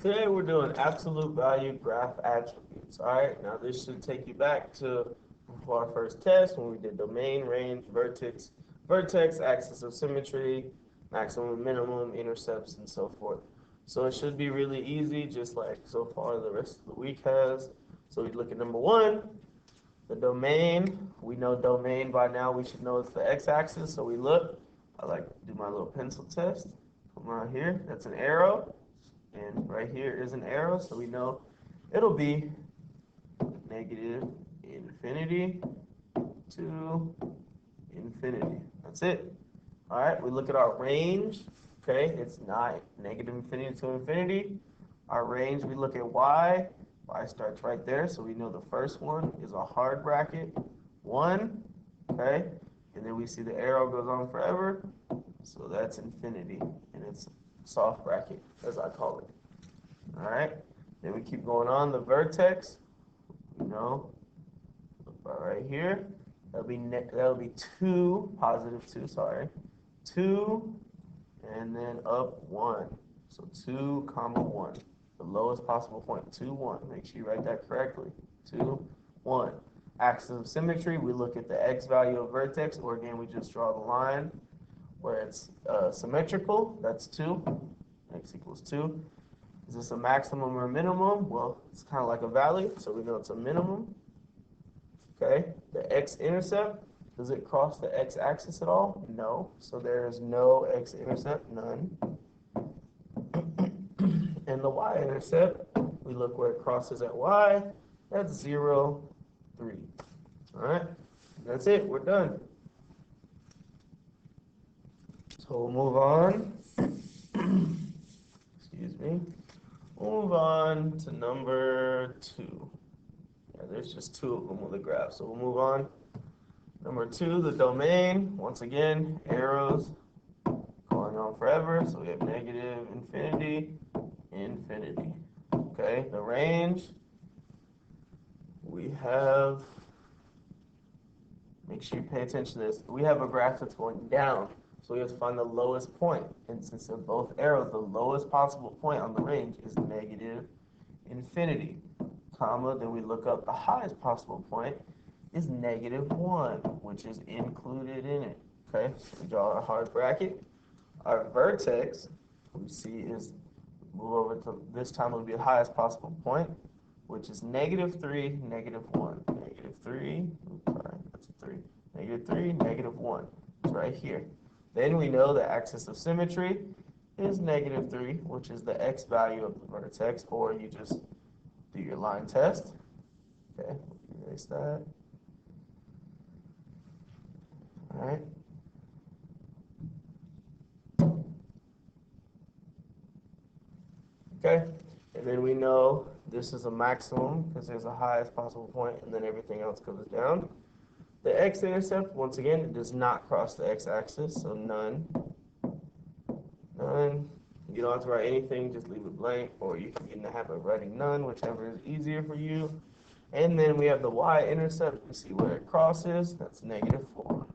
Today we're doing absolute value graph attributes. All right, now this should take you back to our first test when we did domain, range, vertex, axis of symmetry, maximum, minimum, intercepts, and so forth. So it should be really easy, just like so far the rest of the week has. So we look at number one, the domain. We know domain by now. We should know it's the x-axis. So we look. I like to do my little pencil test. Come on here. That's an arrow. And right here is an arrow, so we know it'll be negative infinity to infinity. That's it. All right, we look at our range. Okay, it's not negative infinity to infinity. Our range, we look at y. Y starts right there, so we know the first one is a hard bracket, 1. Okay, and then we see the arrow goes on forever, so that's infinity, and it's soft bracket, as I call it. All right, then we keep going on. The vertex, you know, right here, that'll be 2, positive 2, sorry, 2, and then up 1. So 2, comma 1, the lowest possible point, 2, 1. Make sure you write that correctly. 2, 1. Axis of symmetry, we look at the x value of vertex, or again, we just draw the line where it's symmetrical. That's 2. X equals 2. Is this a maximum or minimum? Well, it's kind of like a value, so we know it's a minimum. Okay. The x-intercept, does it cross the x-axis at all? No. So there is no x-intercept, none. And the y-intercept, we look where it crosses at y. That's 0, 3. All right. That's it. We're done. So we'll move on. Excuse me. We'll move on to number 2. Yeah, there's just 2 of them with the graph. So we'll move on. Number 2, the domain. Once again, arrows going on forever. So we have negative infinity, infinity. Okay, the range. We have, make sure you pay attention to this. We have a graph that's going down. So we have to find the lowest point. And since they're both arrows, the lowest possible point on the range is negative infinity, comma, then we look up the highest possible point is negative 1, which is included in it. Okay, so we draw a hard bracket. Our vertex, we see is, move over to, this time it'll be the highest possible point, which is negative 3, negative 1. Negative 3, oops, sorry, that's a 3. Negative 3, negative 1. It's right here. Then we know the axis of symmetry is negative 3, which is the x value of the vertex, or you just do your line test. Okay, erase that. All right. Okay, and then we know this is a maximum because there's a highest possible point, and then everything else goes down. The x-intercept, once again, it does not cross the x-axis, so none. None. You don't have to write anything, just leave it blank, or you can get in the habit of writing none, whichever is easier for you. And then we have the y-intercept. We see where it crosses. That's negative 4.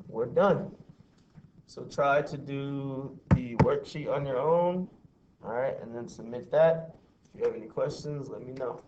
We're done. So try to do the worksheet on your own, all right, and then submit that. If you have any questions, let me know.